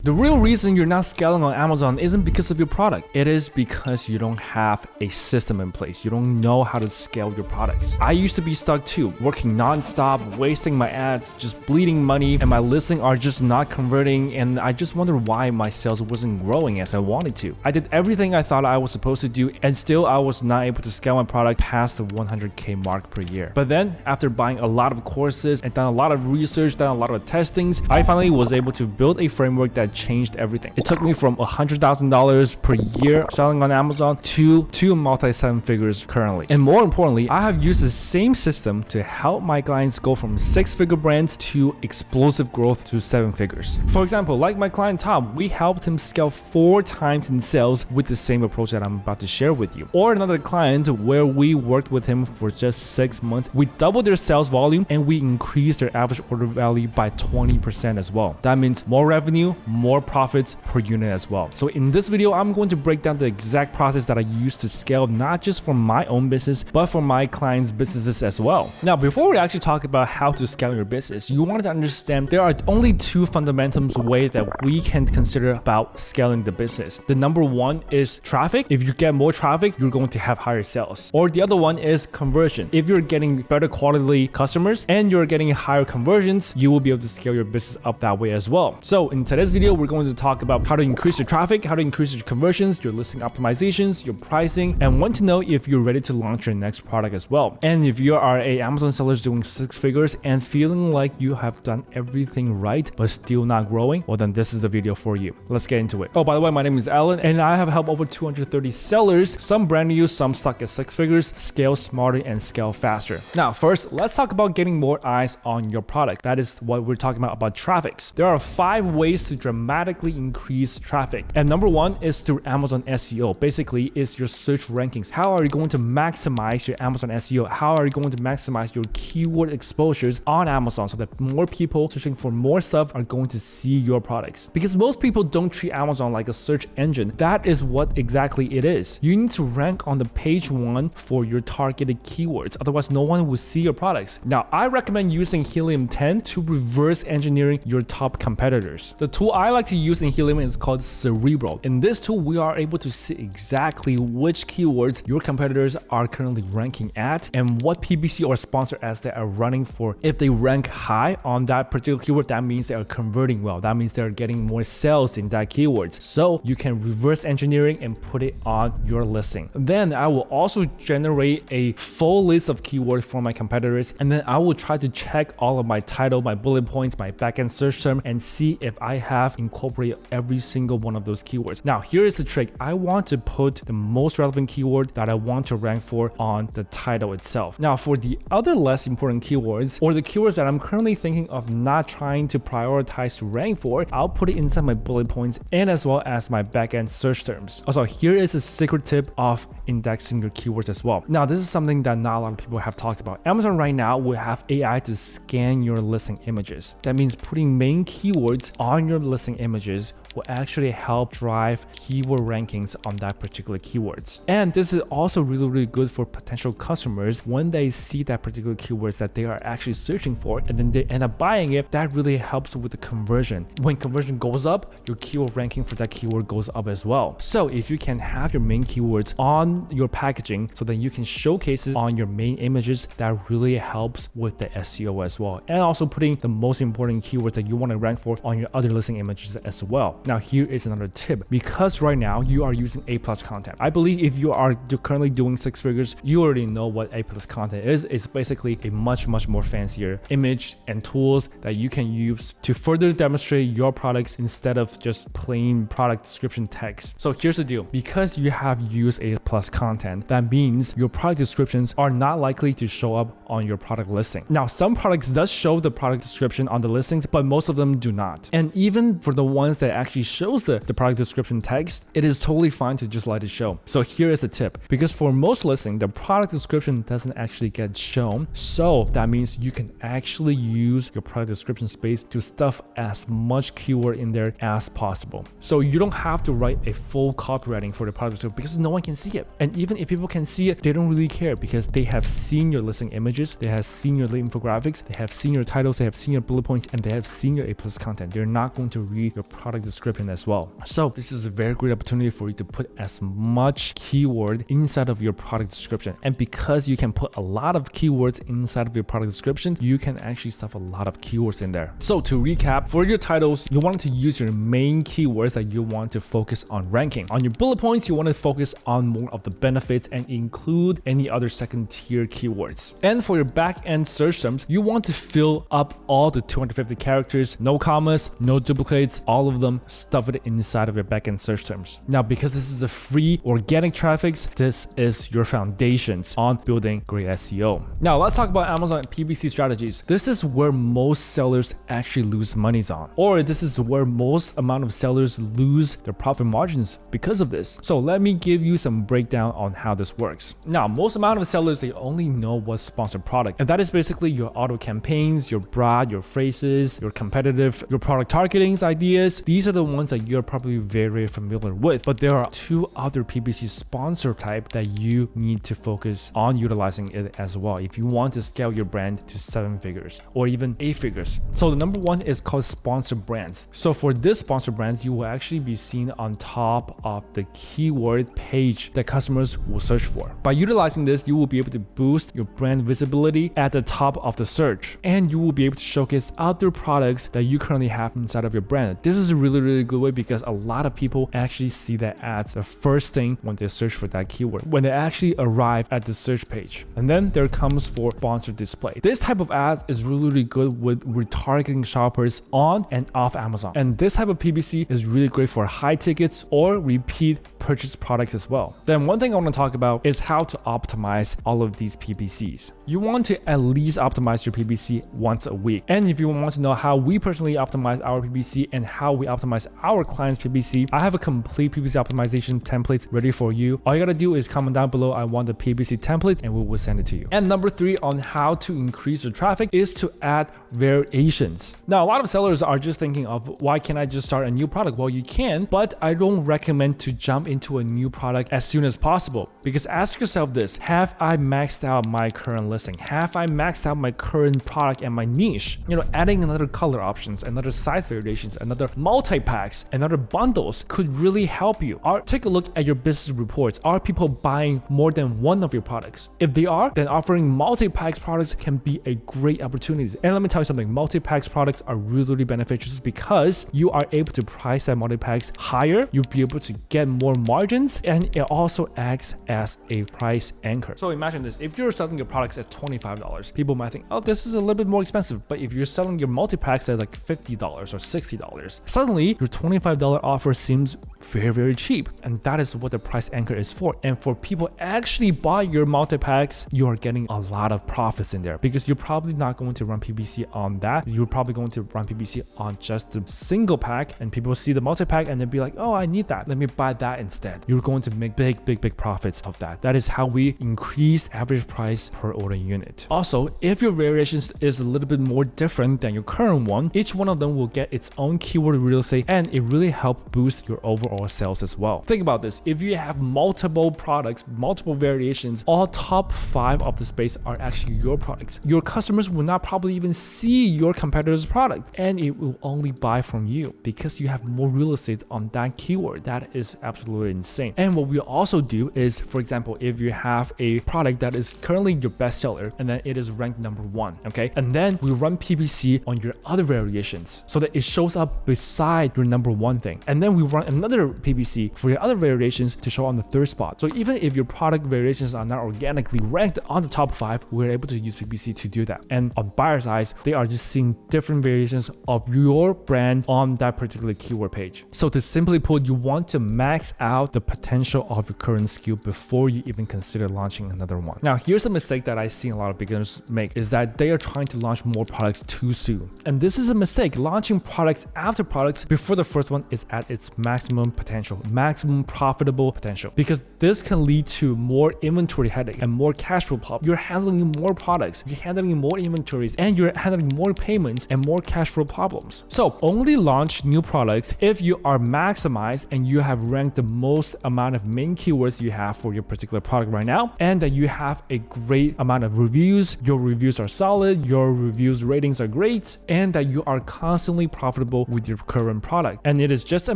The real reason you're not scaling on Amazon isn't because of your product. It is because you don't have a system in place. You don't know how to scale your products. I used to be stuck too, working non-stop, wasting my ads, just bleeding money, and my listings are just not converting, and I just wondered why my sales wasn't growing as I wanted to. I did everything I thought I was supposed to do, and still I was not able to scale my product past the 100K mark per year. But then, after buying a lot of courses and done a lot of research, done a lot of testings, I finally was able to build a framework that changed everything. It took me from $100,000 per year selling on Amazon to multi-seven figures currently. And more importantly, I have used the same system to help my clients go from six-figure brands to explosive growth to seven figures. For example, like my client Tom, we helped him scale 4 times in sales with the same approach that I'm about to share with you. Or another client where we worked with him for just 6 months, we doubled their sales volume and we increased their average order value by 20% as well. That means more revenue, more profits per unit as well. So in this video, I'm going to break down the exact process that I use to scale, not just for my own business, but for my clients' businesses as well. Now, before we actually talk about how to scale your business, you want to understand there are only 2 fundamental ways that we can consider about scaling the business. The number one is traffic. If you get more traffic, you're going to have higher sales. Or the other one is conversion. If you're getting better quality customers and you're getting higher conversions, you will be able to scale your business up that way as well. So in today's video, we're going to talk about how to increase your traffic, how to increase your conversions, your listing optimizations, your pricing, and want to know if you're ready to launch your next product as well. And if you are a Amazon seller doing 6 figures and feeling like you have done everything right but still not growing, well then this is the video for you. Let's get into it. Oh, by the way, my name is Alan and I have helped over 230 sellers, some brand new, some stuck at 6 figures, scale smarter and scale faster. Now, first, let's talk about getting more eyes on your product. That is what we're talking about traffics. There are 5 ways to dramatically increase traffic. And number 1 is through Amazon SEO. Basically, it's your search rankings. How are you going to maximize your Amazon SEO? How are you going to maximize your keyword exposures on Amazon so that more people searching for more stuff are going to see your products? Because most people don't treat Amazon like a search engine. That is what exactly it is. You need to rank on the page 1 for your targeted keywords. Otherwise, no one will see your products. Now, I recommend using Helium 10 to reverse engineering your top competitors. The tool I like to use in Helium is called Cerebral. In this tool, we are able to see exactly which keywords your competitors are currently ranking at and what PPC or sponsor ads they are running for. If they rank high on that particular keyword, that means they are converting well. That means they're getting more sales in that keyword. So you can reverse engineering and put it on your listing. Then I will also generate a full list of keywords for my competitors, and then I will try to check all of my title, my bullet points, my backend search term, and see if I have incorporated every single one of those keywords. Now, here is the trick. I want to put the most relevant keyword that I want to rank for on the title itself. Now, for the other less important keywords or the keywords that I'm currently thinking of not trying to prioritize to rank for, I'll put it inside my bullet points and as well as my backend search terms. Also, here is a secret tip of indexing your keywords as well. Now, this is something that not a lot of people have talked about. Amazon right now will have AI to scan your listing images. That means putting main keywords on your listing images will actually help drive keyword rankings on that particular keywords. And this is also really good for potential customers when they see that particular keywords that they are actually searching for and then they end up buying it. That really helps with the conversion. When conversion goes up, your keyword ranking for that keyword goes up as well. So if you can have your main keywords on your packaging so then you can showcase it on your main images, that really helps with the SEO as well. And also putting the most important keywords that you want to rank for on your other listing images as well. Now, here is another tip. Because right now you are using A+ content. I believe if you are currently doing 6 figures, you already know what A+ content is. It's basically a much more fancier image and tools that you can use to further demonstrate your products instead of just plain product description text. So here's the deal. Because you have used A+ content, that means your product descriptions are not likely to show up on your product listing. Now, some products does show the product description on the listings, but most of them do not. And even for the ones that actually shows the product description text, it is totally fine to just let it show. So here is the tip. Because for most listings, the product description doesn't actually get shown. So that means you can actually use your product description space to stuff as much keyword in there as possible. So you don't have to write a full copywriting for the product description because no one can see it. And even if people can see it, they don't really care because they have seen your listing images, they have seen your infographics, they have seen your titles, they have seen your bullet points, and they have seen your A+ content. They're not going to read your product description as well. So this is a very great opportunity for you to put as much keyword inside of your product description. And because you can put a lot of keywords inside of your product description, you can actually stuff a lot of keywords in there. So to recap, for your titles, you want to use your main keywords that you want to focus on ranking. On your bullet points, you want to focus on more of the benefits and include any other second tier keywords. And for your back-end search terms, you want to fill up all the 250 characters, no commas, no duplicates, all of them, stuff it inside of your back-end search terms. Now, because this is a free organic traffic, this is your foundations on building great SEO. Now, let's talk about Amazon PPC strategies. This is where most sellers actually lose money on, or this is where most amount of sellers lose their profit margins because of this. So let me give you some breakdown on how this works. Now, most amount of sellers, they only know what's sponsored product, and that is basically your auto campaigns, your broad, your phrases, your competitive, your product targeting ideas. These are the ones that you're probably very familiar with, but there are two other PPC sponsor type that you need to focus on utilizing it as well if you want to scale your brand to 7 figures or even 8 figures. So the number one is called sponsored brands. So for this sponsored brands, you will actually be seen on top of the keyword page that customers will search for. By utilizing this, you will be able to boost your brand visibility at the top of the search, and you will be able to showcase other products that you currently have inside of your brand. This is a really good way because a lot of people actually see that ads the first thing when they search for that keyword, when they actually arrive at the search page. And then there comes for sponsored display. This type of ads is really good with retargeting shoppers on and off Amazon. And this type of PPC is really great for high tickets or repeat purchase products as well. Then one thing I want to talk about is how to optimize all of these PPCs. You want to at least optimize your PPC once a week. And if you want to know how we personally optimize our PPC and how we optimize our clients' PPC, I have a complete PPC optimization template ready for you. All you gotta do is comment down below, I want the PPC template, and we will send it to you. And number 3 on how to increase your traffic is to add variations. Now, a lot of sellers are just thinking of, why can't I just start a new product? Well, you can, but I don't recommend to jump into a new product as soon as possible, because ask yourself this: have I maxed out my current listing? Have I maxed out my current product and my niche? Adding another color options, another size variations, another multi-packs, another bundles could really help you. Take a look at your business reports. Are people buying more than one of your products? If they are, then offering multi-packs products can be a great opportunity. And let me tell you something, multi-packs products are really beneficial because you are able to price that multi-packs higher, you'll be able to get more margins, and it also acts as a price anchor. So imagine this: if you're selling your products at $25, people might think, oh, this is a little bit more expensive. But if you're selling your multi-packs at like $50 or $60, suddenly your $25 offer seems very cheap. And that is what the price anchor is for. And for people actually buy your multi-packs, you are getting a lot of profits in there, because you're probably not going to run PPC on that. You're probably going to run PPC on just the single pack, and people see the multi-pack and they'll be like, oh, I need that, let me buy that instead. You're going to make big profits of that. That is how we increase average price per order unit. Also, if your variations is a little bit more different than your current one, each one of them will get its own keyword real estate, and it really helps boost your overall sales as well. Think about this: if you have multiple products, multiple variations, all top 5 of the space are actually your products, your customers will not probably even see your competitor's product, and it will only buy from you because you have more real estate on that keyword. That is absolutely insane. And what we also do is, for example, if you have a product that is currently your best seller and then it is ranked number 1, okay, and then we run PPC on your other variations so that it shows up beside your number 1 thing, and then we run another PPC for your other variations to show on the 3rd spot. So even if your product variations are not organically ranked on the top 5, we're able to use PPC to do that. And on buyer's eyes, they are just seeing different variations of your brand on that particular keyword page. So to simply put, you want to max out the potential of your current SKU before you even consider launching another one. Now, here's a mistake that I see a lot of beginners make, is that they are trying to launch more products too soon. And this is a mistake. Launching products after products before the first one is at its maximum maximum potential, maximum profitable potential, because this can lead to more inventory headache and more cash flow problem. You're handling more products, you're handling more inventories, and you're handling more payments and more cash flow problems. So only launch new products if you are maximized and you have ranked the most amount of main keywords you have for your particular product right now, and that you have a great amount of reviews, your reviews are solid, your reviews ratings are great, and that you are constantly profitable with your current product. And it is just a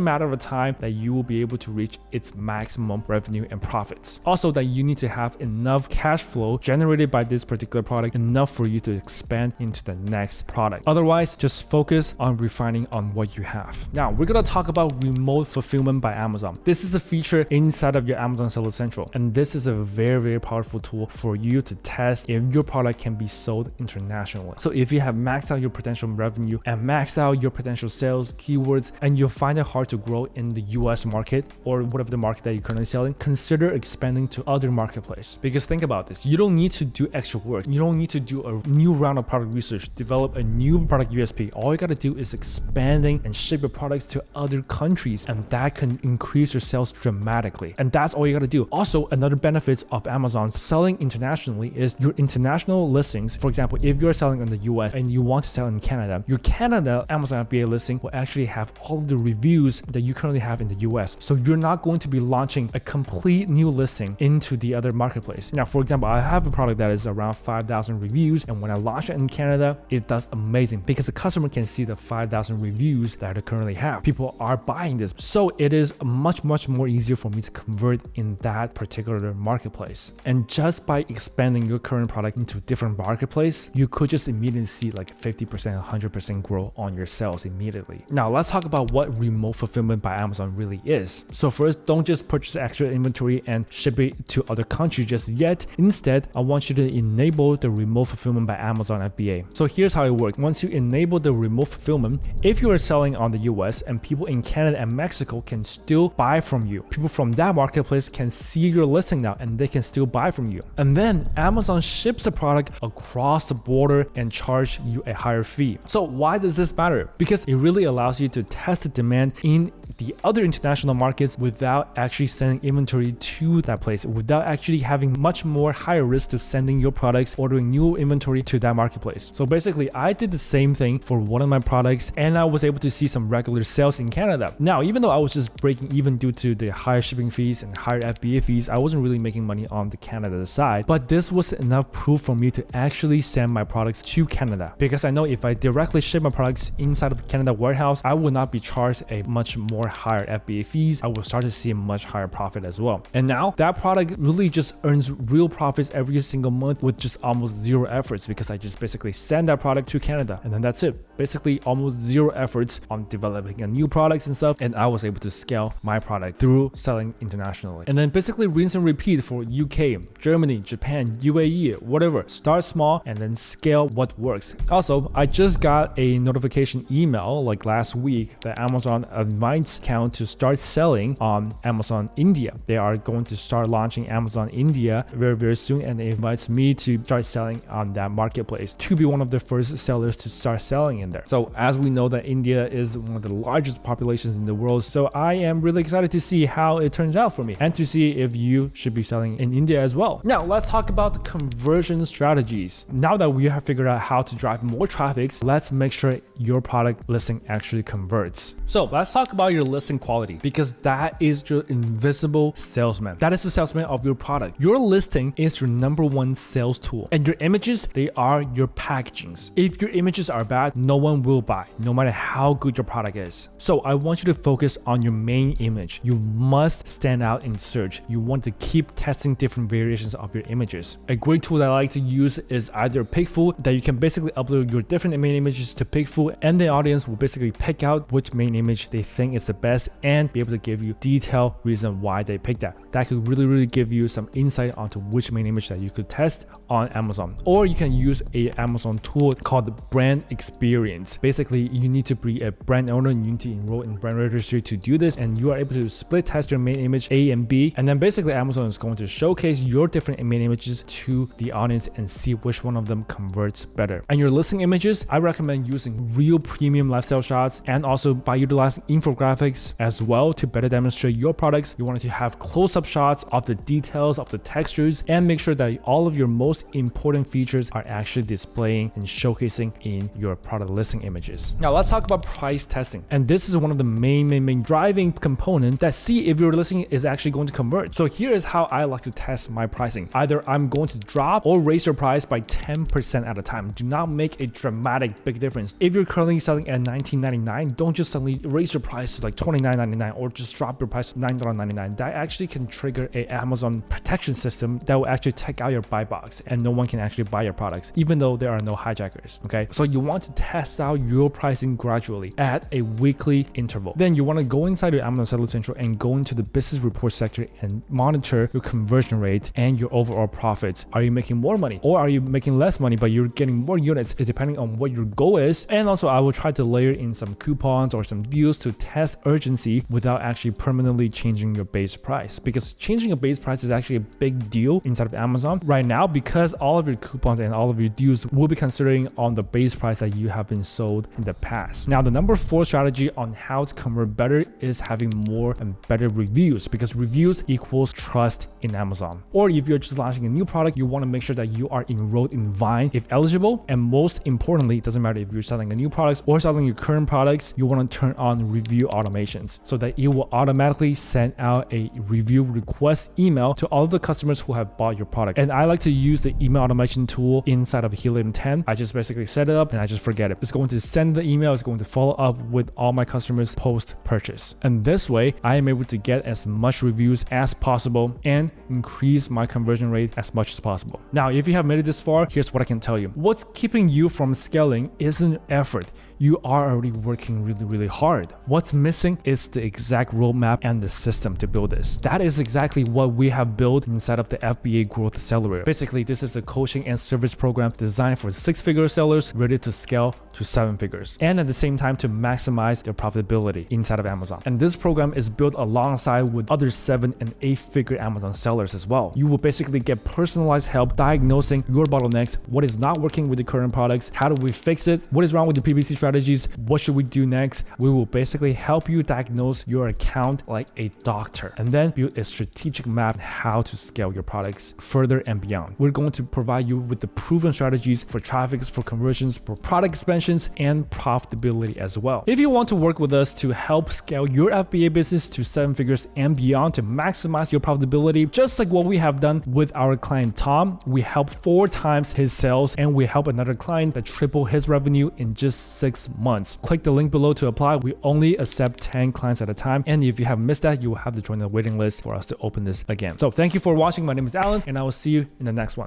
matter of time that you will be able to reach its maximum revenue and profits. Also, that you need to have enough cash flow generated by this particular product, enough for you to expand into the next product. Otherwise, just focus on refining on what you have. Now, we're gonna talk about remote fulfillment by Amazon. This is a feature inside of your Amazon Seller Central, and this is a very, very powerful tool for you to test if your product can be sold internationally. So if you have maxed out your potential revenue and maxed out your potential sales, keywords, and you find it hard to grow in the US market or whatever the market that you're currently selling, consider expanding to other marketplaces. Because think about this, you don't need to do extra work. You don't need to do a new round of product research, develop a new product USP. All you gotta do is expanding and ship your products to other countries, and that can increase your sales dramatically. And that's all you gotta do. Also, another benefit of Amazon selling internationally is your international listings. For example, if you're selling in the US and you want to sell in Canada, your Canada Amazon FBA listing will actually have all of the reviews that you currently have in the US. So you're not going to be launching a complete new listing into the other marketplace. Now, for example, I have a product that is around 5,000 reviews, and when I launch it in Canada, it does amazing because the customer can see the 5,000 reviews that I currently have. People are buying this. So it is much more easier for me to convert in that particular marketplace. And just by expanding your current product into different marketplace, you could just immediately see like 50%, 100% growth on your sales immediately. Now, let's talk about what remote fulfillment by Amazon really is. So first, don't just purchase extra inventory and ship it to other countries just yet. Instead, I want you to enable the remote fulfillment by Amazon FBA. So here's how it works. Once you enable the remote fulfillment, if you are selling on the US and people in Canada and Mexico can still buy from you, people from that marketplace can see your listing now and they can still buy from you. And then Amazon ships the product across the border and charge you a higher fee. So why does this matter? Because it really allows you to test the demand in the other international markets without actually sending inventory to that place, without actually having much more higher risk to sending your products, ordering new inventory to that marketplace. So basically, I did the same thing for one of my products and I was able to see some regular sales in Canada. Now, even though I was just breaking even due to the higher shipping fees and higher FBA fees, I wasn't really making money on the Canada side, but this was enough proof for me to actually send my products to Canada, because I know if I directly ship my products inside of the Canada warehouse, I will not be charged a much more higher FBA fees. I will start to see a much higher profit as well. And now that product really just earns real profits every single month with just almost zero efforts, because I just basically send that product to Canada and then that's it. Basically almost zero efforts on developing a new products and stuff, and I was able to scale my product through selling internationally. And then basically rinse and repeat for UK, Germany, Japan, UAE, whatever. Start small and then scale what works. Also, I just got a notification email like last week that Amazon invites account to start selling on Amazon India. They are going to start launching Amazon India very soon, and it invites me to start selling on that marketplace to be one of the first sellers to start selling in there. So as we know that India is one of the largest populations in the world, so I am really excited to see how it turns out for me and to see if you should be selling in India as well. Now let's talk about the conversion strategies. Now that we have figured out how to drive more traffic, let's make sure your product listing actually converts. So let's talk about your listing quality, because that is your invisible salesman. That is the salesman of your product. Your listing is your #1 sales tool, and your images, they are your packagings. If your images are bad, no one will buy, no matter how good your product is. So I want you to focus on your main image. You must stand out in search. You want to keep testing different variations of your images. A great tool that I like to use is either Pixel, that you can basically upload your different main images to Pixel, and the audience will basically pick out which main image they think is the best and be able to give you detailed reason why they picked that. That could really give you some insight onto which main image that you could test on Amazon. Or you can use a Amazon tool called the Brand Experience. Basically, you need to be a brand owner and you need to enroll in brand registry to do this, and you are able to split test your main image A and B, and then basically Amazon is going to showcase your different main images to the audience and see which one of them converts better. And your listing images, I recommend using real premium lifestyle shots, and also by utilizing infographics graphics as well to better demonstrate your products. You want to have close-up shots of the details of the textures and make sure that all of your most important features are actually displaying and showcasing in your product listing images. Now let's talk about price testing. And this is one of the main driving components that see if your listing is actually going to convert. So here is how I like to test my pricing. Either I'm going to drop or raise your price by 10% at a time. Do not make a dramatic big difference. If you're currently selling at $19.99, don't just suddenly raise your price to like $29.99 or just drop your price to $9.99. That actually can trigger a Amazon protection system that will actually take out your buy box and no one can actually buy your products, even though there are no hijackers. Okay, so you want to test out your pricing gradually at a weekly interval. Then you want to go inside your Amazon Seller Central and go into the business report sector and monitor your conversion rate and your overall profit. Are you making more money or are you making less money but you're getting more units, depending on what your goal is? And also I will try to layer in some coupons or some deals to test urgency without actually permanently changing your base price, because changing a base price is actually a big deal inside of Amazon right now, because all of your coupons and all of your deals will be considering on the base price that you have been sold in the past. Now the number 4 strategy on how to convert better is having more and better reviews, because reviews equals trust in Amazon. Or if you're just launching a new product, you want to make sure that you are enrolled in Vine if eligible. And most importantly, it doesn't matter if you're selling a new product or selling your current products, you want to turn on review automations so that it will automatically send out a review request email to all of the customers who have bought your product. And I like to use the email automation tool inside of Helium 10. I just basically set it up and I just forget it. It's going to send the email, it's going to follow up with all my customers post purchase. And this way I am able to get as much reviews as possible and increase my conversion rate as much as possible. Now, if you have made it this far, here's what I can tell you. What's keeping you from scaling isn't effort. You are already working really hard. What's missing is the exact roadmap and the system to build this. That is exactly what we have built inside of the FBA Growth Accelerator. Basically, this is a coaching and service program designed for 6-figure sellers ready to scale to 7 figures, and at the same time to maximize their profitability inside of Amazon. And this program is built alongside with other 7- and 8-figure Amazon sellers as well. You will basically get personalized help diagnosing your bottlenecks, what is not working with the current products, how do we fix it, what is wrong with the PPC strategies, what should we do next. We will basically help you diagnose your account like a doctor and then build a strategic map how to scale your products further and beyond. We're going to provide you with the proven strategies for traffic, for conversions, for product expansions, and profitability as well. If you want to work with us to help scale your FBA business to 7 figures and beyond to maximize your profitability, just like what we have done with our client Tom, we help 4 times his sales and we help another client that triple his revenue in just 6 months. Click the link below to apply. We only accept 10 clients at a time, and if you have missed that, you will have to join the waiting list for us to open this again. So thank you for watching. My name is Alan and I will see you in the next one.